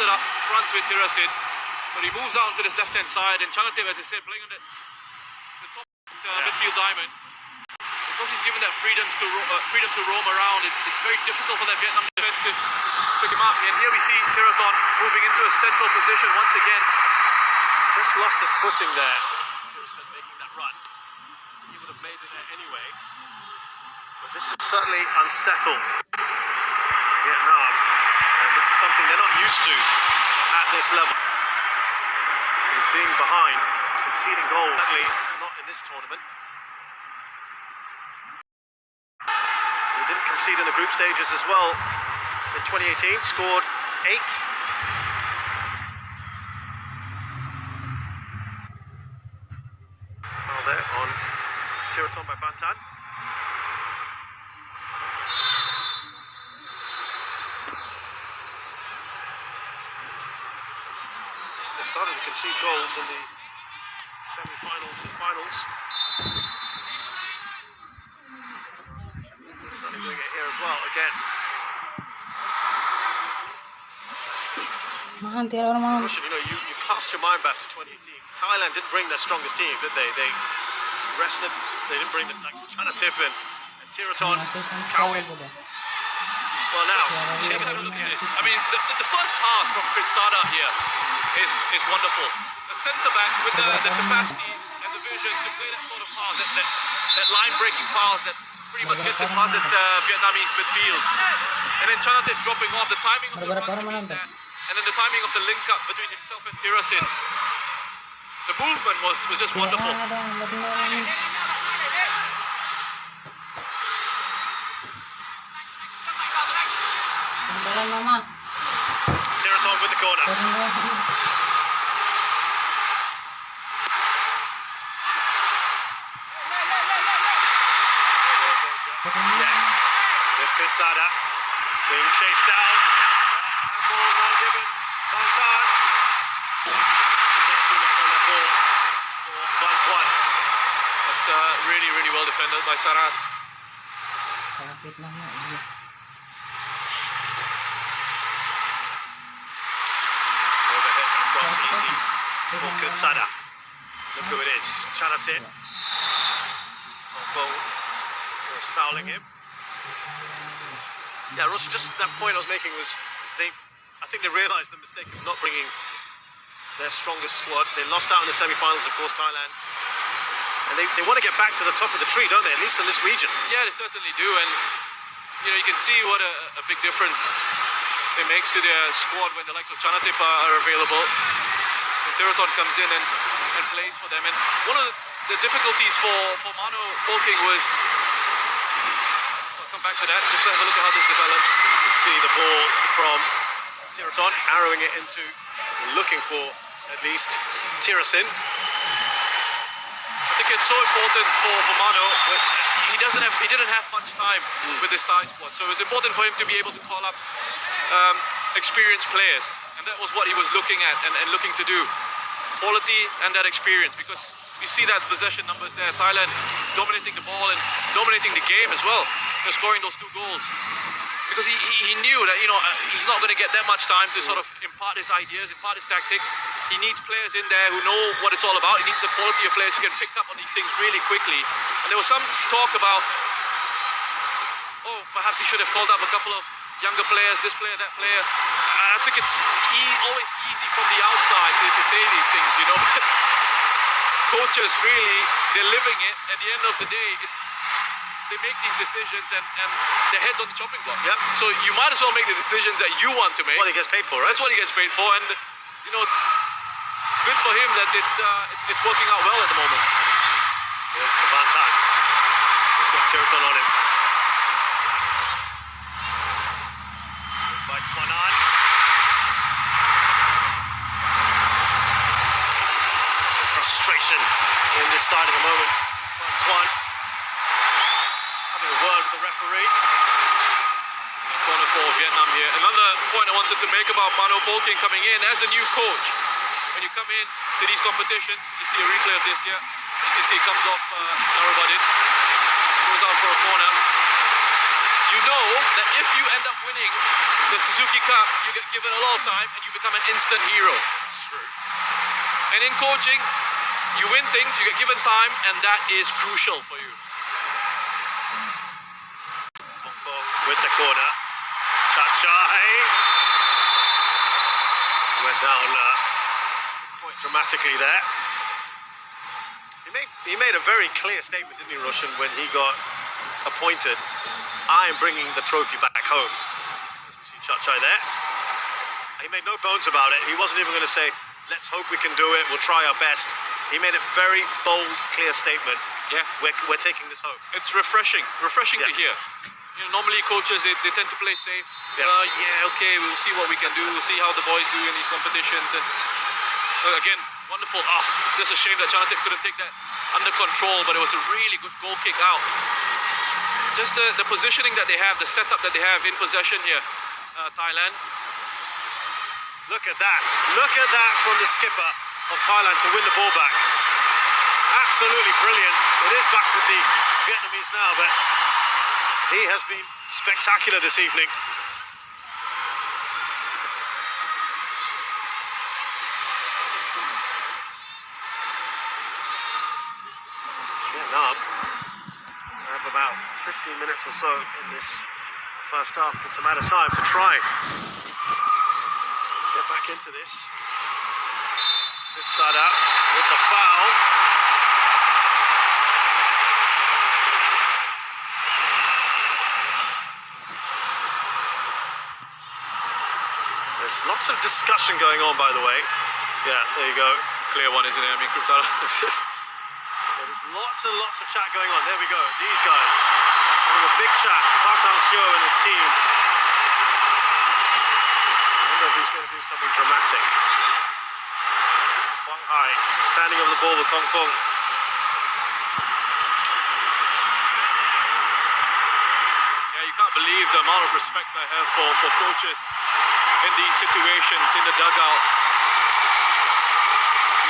started up front with Tirasin, but he moves out to this left-hand side, and Chanatip, as I said, playing on the top midfield diamond. Because he's given that freedom to roam around, it's very difficult for that Vietnam defense to pick him up. And here we see Tonton moving into a central position once again. Just lost his footing there. Tirasin making that run. He would have made it there anyway. But this is certainly unsettled Vietnam. And this is something they're not used to at this level. He's being behind, conceding goals. Certainly not in this tournament. He didn't concede in the group stages as well in 2018. Scored 8. Foul there on Tonton by Bantan. They started to concede goals in the semi-finals and finals. They're certainly doing it here as well, again. Russian, you cast your mind back to 2018. Thailand didn't bring their strongest team, did they? They rested. They didn't bring the likes of Chanatip and Tonton, Kawin. Well, now, you have to look at this. I mean, the first pass from Pritsada here is wonderful. A centre-back with the capacity and the vision to play that sort of pass, that line-breaking pass that pretty much gets it past that Vietnamese midfield. And then Chanatip dropping off, the timing of the run to meet that. And then the timing of the link-up between himself and Tirasin. The movement was just wonderful. Tonton with the corner. Yes. There's Pritsada being chased down. Ball not given. Tonton. Just to get too much on that ball for Van. That's really, really well defended by Sarat. Overhead across easy for Pritsada. Look who it is. Chanatip. Was fouling him. Yeah, Ross, just that point I was making was I think they realised the mistake of not bringing their strongest squad. They lost out in the semi-finals, of course, Thailand. And they want to get back to the top of the tree, don't they? At least in this region. Yeah, they certainly do. And, you can see what a big difference it makes to their squad when the likes of Chanatip are available. When Tonton comes in and plays for them. And one of the difficulties for Mano Polking was... I'll come back to that. Just have a look at how this develops. You can see the ball from Tonton, arrowing it into, looking for at least Tirasin. I think it's so important for Mano, but he didn't have much time with this Thai squad, so it was important for him to be able to call up experienced players, and that was what he was looking at and looking to do. Quality and that experience, because you see that possession numbers there, Thailand dominating the ball and dominating the game as well. They're scoring those 2 goals. Because he knew that, he's not going to get that much time to sort of impart his ideas, impart his tactics. He needs players in there who know what it's all about. He needs the quality of players who can pick up on these things really quickly. And there was some talk about, perhaps he should have called up a couple of younger players, this player, that player. I think it's always easy from the outside to say these things, But coaches really, they're living it. At the end of the day, they make these decisions and their head's on the chopping block. Yep. So you might as well make the decisions that you want to make. That's what he gets paid for, right? That's what he gets paid for, and good for him that it's working out well at the moment. There's Bantan. He's got Tonton on him. Bites one on. There's frustration in this side at the moment. Bantan. A word with the referee. Corner for Vietnam here. Another point I wanted to make about Mano Polking coming in as a new coach. When you come in to these competitions, you see a replay of this here. You can see it comes off narrow-bodied, goes out for a corner. you know that if you end up winning the Suzuki Cup, you get given a lot of time and you become an instant hero. It's true. And in coaching, you win things, you get given time, and that is crucial for you. Tonton with the corner. Chachai went down quite dramatically there. He made a very clear statement, didn't he, Russian, when he got appointed? I am bringing the trophy back home. You see Chachai there. He made no bones about it. He wasn't even going to say, let's hope we can do it, we'll try our best. He made a very bold, clear statement. Yeah, we're taking this home. it's refreshing to hear. You know, normally coaches, they tend to play safe. Yeah. Okay, we'll see what we can do. We'll see how the boys do in these competitions. And again, wonderful. It's just a shame that Chanatip couldn't take that under control, but it was a really good goal kick out. Just the positioning that they have, the setup that they have in possession here, Thailand. Look at that. Look at that from the skipper of Thailand to win the ball back. Absolutely brilliant. It is back with the Vietnamese now, but he has been spectacular this evening. Vietnam have about 15 minutes or so in this first half. It's a matter of time to try get back into this. Good side out with the foul. There's lots of discussion going on, by the way. Yeah, there you go. Clear one, isn't it? I mean, Kripsala, it's just... There's lots and lots of chat going on. There we go. These guys having a big chat. Park Hang-seo and his team. I wonder if he's going to do something dramatic. Quang Hai standing over the ball with Kong Fong. Yeah, you can't believe the amount of respect I have for coaches in these situations, in the dugout,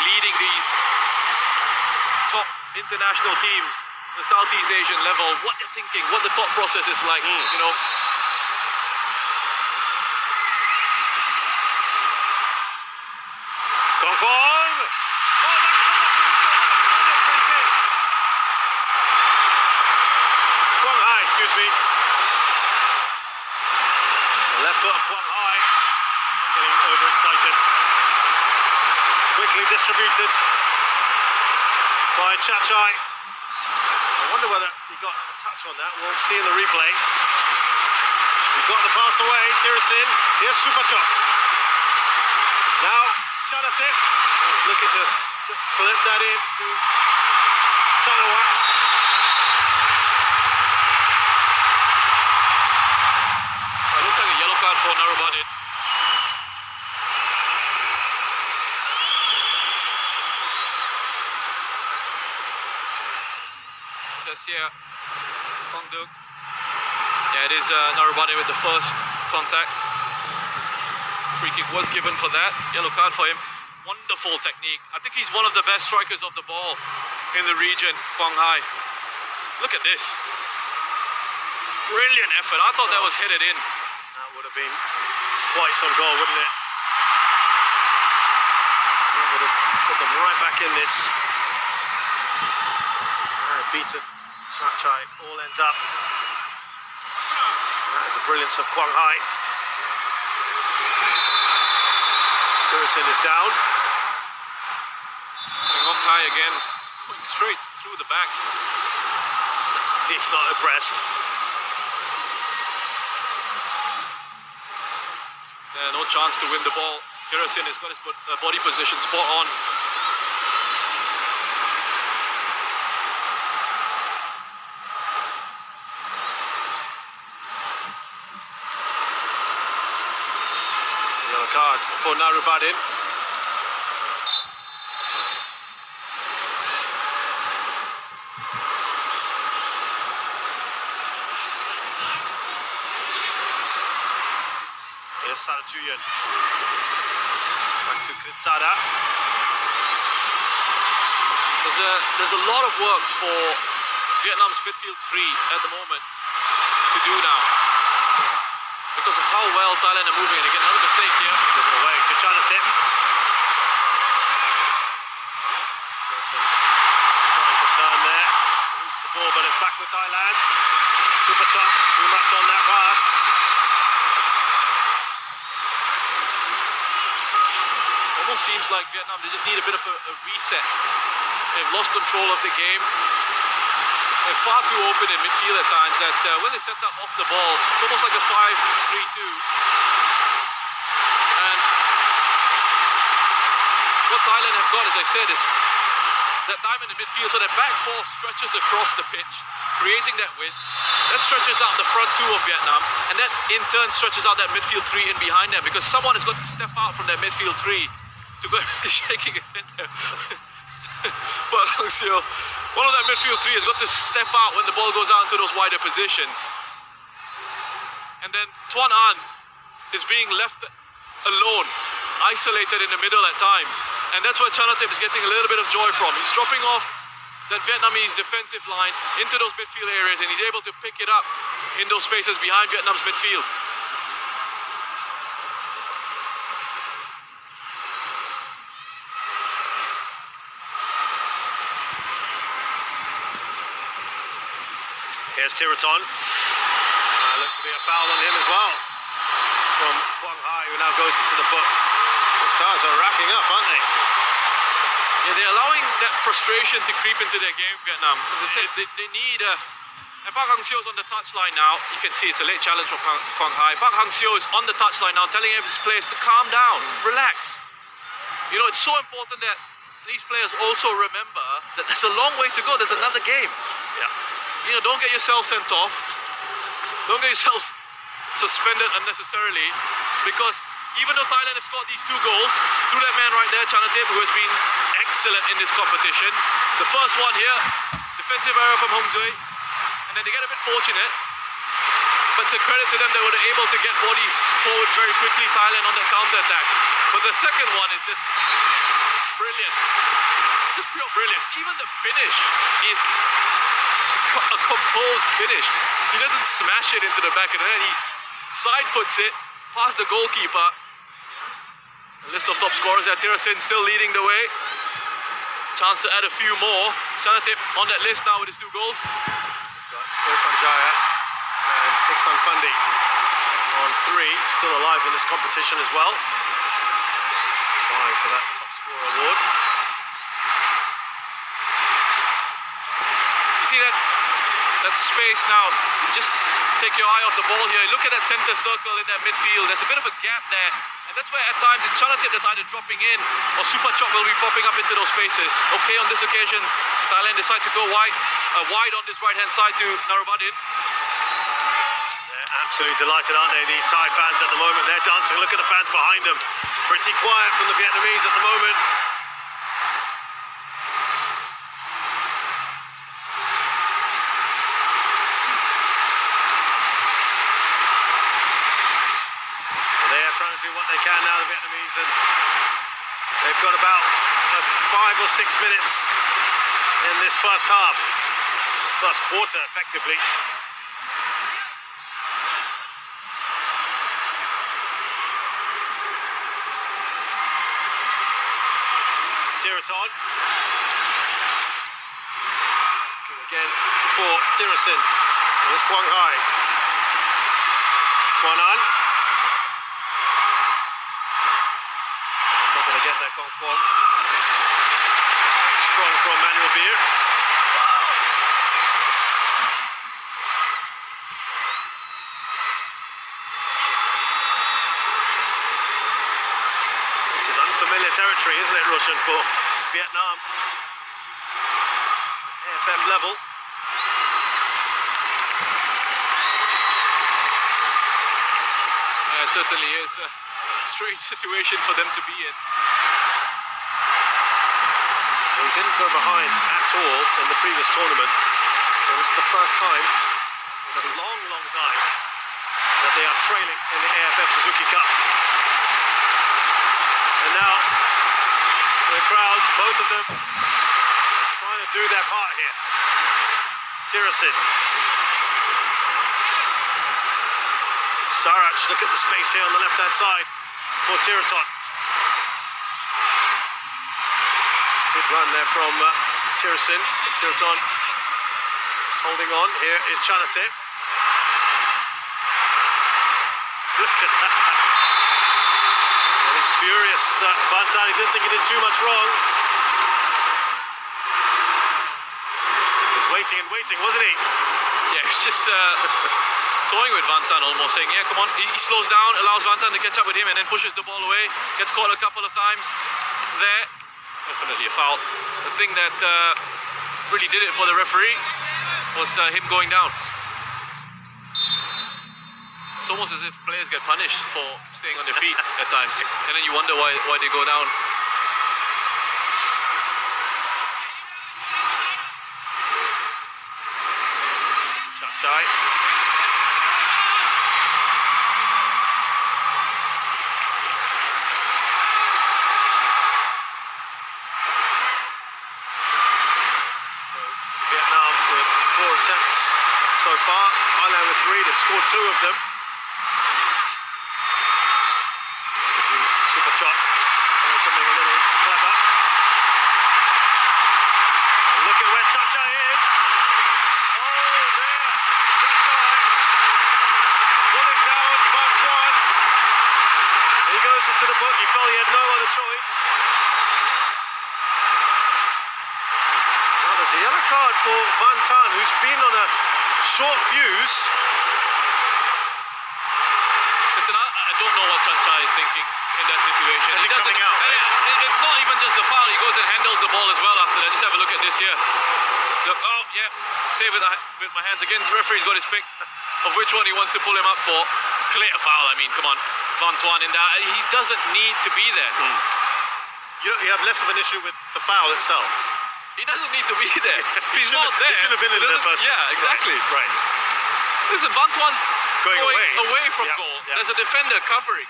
leading these top international teams, the Southeast Asian level, what they're thinking, what the thought process is like, you know. Kong Fong! Oh, that's come off the window. Quang Hai, excuse me. The left foot of Quang Hai. Getting overexcited. Quickly distributed by Chachai. I wonder whether he got a touch on that. We'll see in the replay. He got the pass away. Tirasin. Here's Supachok. Now Chanatip. He's looking to just slip that in to Sanawat. It looks like a yellow card for Narubadin. Here, Kongduk. Yeah, it is Narubani with the first contact. Free kick was given for that. Yellow card for him. Wonderful technique. I think he's one of the best strikers of the ball in the region, Quang Hai. Look at this. Brilliant effort. I thought that was headed in. That would have been quite some goal, wouldn't it? That would have put them right back in this. Beaten. Chachai all ends up. That is the brilliance of Quang Hai. Tirasin is down. Quang Hai again, just going straight through the back. He's not impressed. No chance to win the ball. Tirasin has got his body position spot on. Card for Narubadin. Here's Sarachuyan. Back to Kritsada. There's a lot of work for Vietnam's midfield three at the moment. to do now because of how well Thailand are moving. And again, another mistake here. Given away to Chanatip. Trying to turn there. Loses the ball, but it's back with Thailand. Super Chop, too much on that pass. Almost seems like Vietnam, they just need a bit of a reset. They've lost control of the game. They're far too open in midfield at times that when they set up off the ball, it's almost like a 5-3-2. And what Thailand have got, as I've said, is that diamond in midfield, so their back four stretches across the pitch, creating that width. That stretches out the front two of Vietnam, and that in turn stretches out that midfield three in behind them, because someone has got to step out from that midfield three to go shaking his head there. But one of that midfield three has got to step out when the ball goes out into those wider positions. And then Tuan An is being left alone, isolated in the middle at times. And that's where Chanatip is getting a little bit of joy from. He's dropping off that Vietnamese defensive line into those midfield areas, and he's able to pick it up in those spaces behind Vietnam's midfield. Here's Tonton. Looked to be a foul on him as well from Quang Hai, who now goes into the book. Those cards are racking up, aren't they? Yeah, they're allowing that frustration to creep into their game, Vietnam. As I said, they need and Park Hang-seo's on the touchline now. You can see it's a late challenge from Quang Hai. Park Hang-seo is on the touchline now, telling his players to calm down, relax. You know, it's so important that these players also remember that there's a long way to go. There's another game. Yeah. You know, don't get yourself sent off. Don't get yourself suspended unnecessarily, because even though Thailand have scored these 2 goals through that man right there, Chanatip, who has been excellent in this competition. The first one here, defensive error from Hong Zui, and then they get a bit fortunate, but it's a credit to them they were able to get bodies forward very quickly, Thailand on that counter-attack. But the second one is just brilliant, just pure brilliance. Even the finish is a composed finish. He doesn't smash it into the back of the net, he side foots it past the goalkeeper. A list of top scorers there. Tirasin still leading the way. Chance to add a few more. Chanatip on that list now with his 2 goals. Got Irfan Jaya and Iksan Fundi on 3, still alive in this competition as well. Vying for that top scorer award. You see that space now, just take your eye off the ball here. Look at that center circle in that midfield. There's a bit of a gap there, and that's where at times it's Chanatip that's either dropping in or Super Chop will be popping up into those spaces. Okay, on this occasion Thailand decide to go wide on this right hand side to Narubadin. They're absolutely delighted, aren't they, these Thai fans at the moment? They're dancing. Look at the fans behind them. It's pretty quiet from the Vietnamese at the moment. Trying to do what they can now, the Vietnamese, and they've got about 5 or 6 minutes in this first half, first quarter effectively. Tonton again for Tirasin. There's Quang Hai. Tuan An. Not going to get that conform. Strong from Manuel Beer. This is unfamiliar territory, isn't it, Roshan, for Vietnam? AFF level. It certainly is a strange situation for them to be in. They didn't go behind at all in the previous tournament, so this is the first time in a long, long time that they are trailing in the AFF Suzuki Cup. And now the crowds, both of them, trying to do their part here. Tirasin. Sarac, look at the space here on the left-hand side for Tonton. Good run there from Tonton. Just holding on. Here is Chanate. Look at that. And he's furious. Ventnam, he didn't think he did too much wrong. He was waiting and waiting, wasn't he? Yeah, he's just toying with Ventnam almost, saying, yeah, come on. He slows down, allows Ventnam to catch up with him, and then pushes the ball away. Gets caught a couple of times there. Definitely a foul. The thing that really did it for the referee was him going down. It's almost as if players get punished for staying on their feet at times, and then you wonder why they go down. Chai. Vietnam with 4 attempts so far. Thailand with 3. They've scored 2 of them. Super chop. Something a little clever. And look at where Chacha is. Oh, there. Chacha. Pulling down Ventnam. He goes into the book. He felt he had no other choice. Now there's a yellow card for Ventnam, who's been on a short fuse. Listen, I don't know what Chacha is thinking in that situation. Is he coming out? Yeah, it's not even just the foul. He goes and handles the ball as well after that. Just have a look at this here. Look, oh yeah, save it with my hands again. The referee's got his pick of which one he wants to pull him up for. Clear foul. I mean, come on, Ventnam in that. He doesn't need to be there. You have less of an issue with the foul itself. He doesn't need to be there. If he's not there, he shouldn't have been in the first place. Yeah, exactly. Right. Listen, Ventnam's going away from Yeah, goal. yeah. There's a defender covering.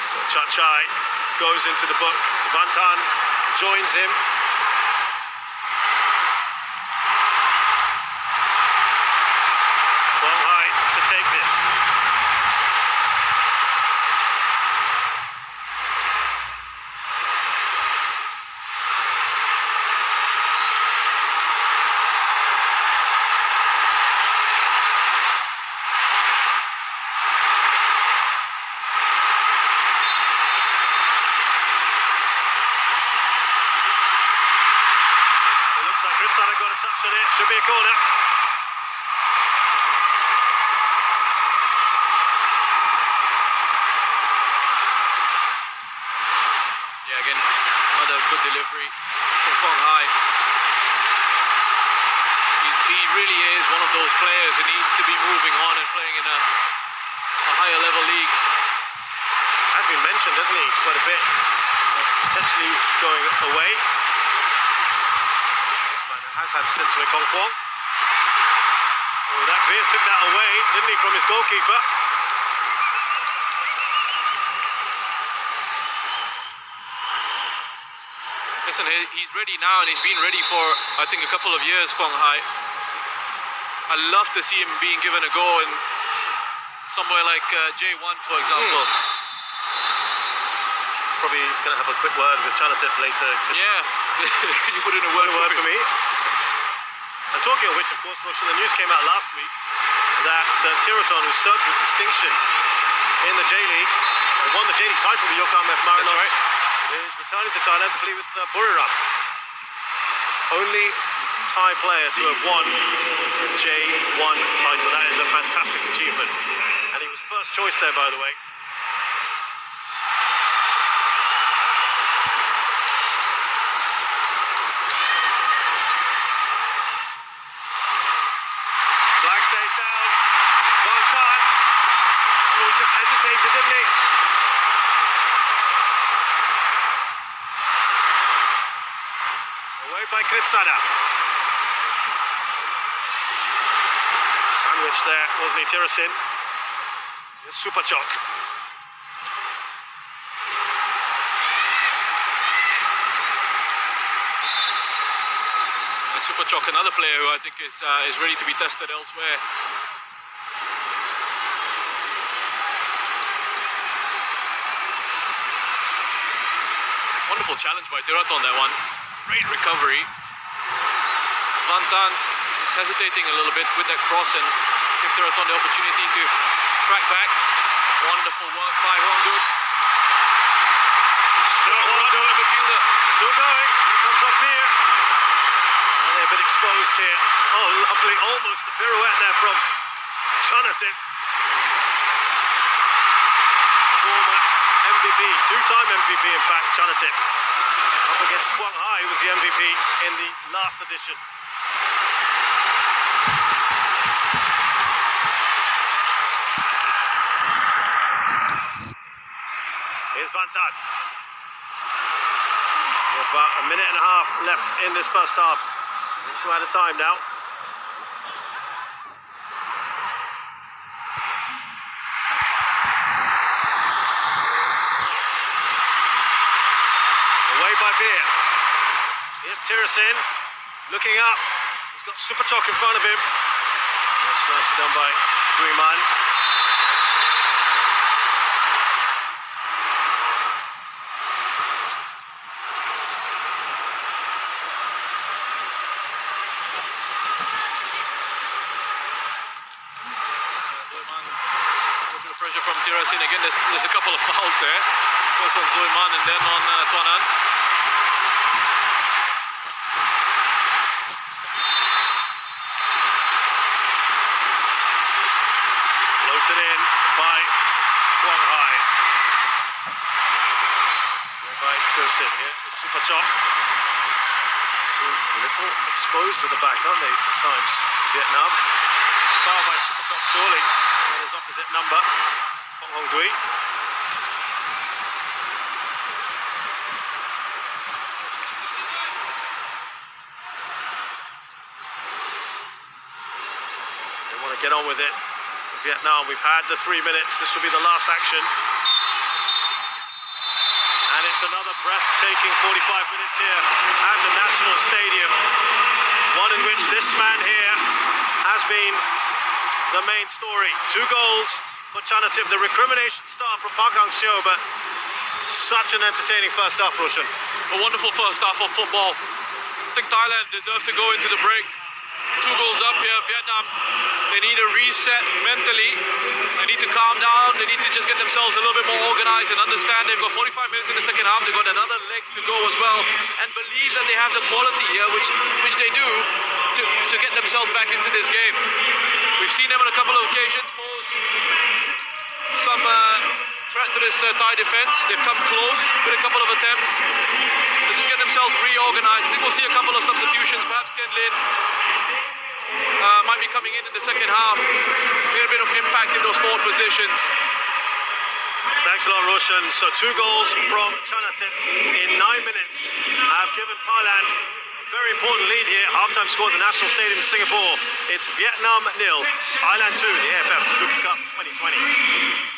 So Chai goes into the book. Ventnam joins him. To take this. It looks like Ritsana got a touch on it. Should be a corner. Good delivery from Kong Hai. He really is one of those players who needs to be moving on and playing in a higher level league. Has been mentioned, hasn't he, quite a bit, as potentially going away. This man has had stints with Kong Kwong. Oh, that beer took that away, didn't he, from his goalkeeper? Listen, he's ready now, and he's been ready for, I think, a couple of years, Kong Hai. I love to see him being given a go in somewhere like J1, for example. Probably going to have a quick word with Chanate later. Yeah, can you put in a word for me? And talking of which, of course, Roshan, the news came out last week that Tonton, who served with distinction in the J-League, and won the J-League title with Yokohama F. Marinos. That's right. Is returning to Thailand to play with Buriram. Only Thai player to have won the J1 title. That is a fantastic achievement. And he was first choice there, by the way. Flag stays down. Ventnam. Oh, he just hesitated, didn't he? By Kritsada. Sandwich there, wasn't he, Tiracin? Super chock. Superchok, another player who I think is ready to be tested elsewhere. Wonderful challenge by Tonton, that one. Great recovery. Ventnam is hesitating a little bit with that cross and give Tonton the opportunity to track back. Wonderful work by Ronggood. Strong run from the midfielder. Still going. Here comes up here. And they're a bit exposed here. Oh, lovely. Almost a pirouette there from Chanatin. Former MVP, two-time MVP in fact, Chanatin. Up against Quang Hai, who was the MVP in the last edition. Here's Ventnam. About a minute and a half left in this first half. Two out of time now. Away by Beer. Here's Tirasin looking up. He's got Superchok in front of him. That's nicely done by Guiman. From Tirasin again, there's a couple of fouls there. First on Zoiman and then on Tonton. Floated in by Quang Hai. By Tirasin here. Superchok. A little exposed to the back, aren't they, at times, Vietnam? Foul by Superchok, surely. On his opposite number. Phong Hong Dui. They want to get on with it. Vietnam, we've had the 3 minutes. This will be the last action. And it's another breathtaking 45 minutes here at the National Stadium. One in which this man here has been the main story. 2 goals for Chanatin, the recrimination start from Park Hang-seo, but such an entertaining first half, Roshan. A wonderful first half of football. I think Thailand deserves to go into the break 2 goals up here. Vietnam, they need a reset mentally. They need to calm down. They need to just get themselves a little bit more organized and understand they've got 45 minutes in the second half. They've got another leg to go as well, and believe that they have the quality here, which they do, to get themselves back into this game. We've seen them on a couple of occasions pose some threat to this Thai defense. They've come close with a couple of attempts. They just get themselves reorganized. I think we'll see a couple of substitutions. Perhaps Tien Lin might be coming in the second half. Made a bit of impact in those forward positions. Thanks a lot, Roshan. So 2 goals from Chanatin in 9 minutes have given Thailand a very important lead here. Halftime score at the National Stadium in Singapore. It's Vietnam 0, Thailand 2, the AFF Suzuki Cup 2020.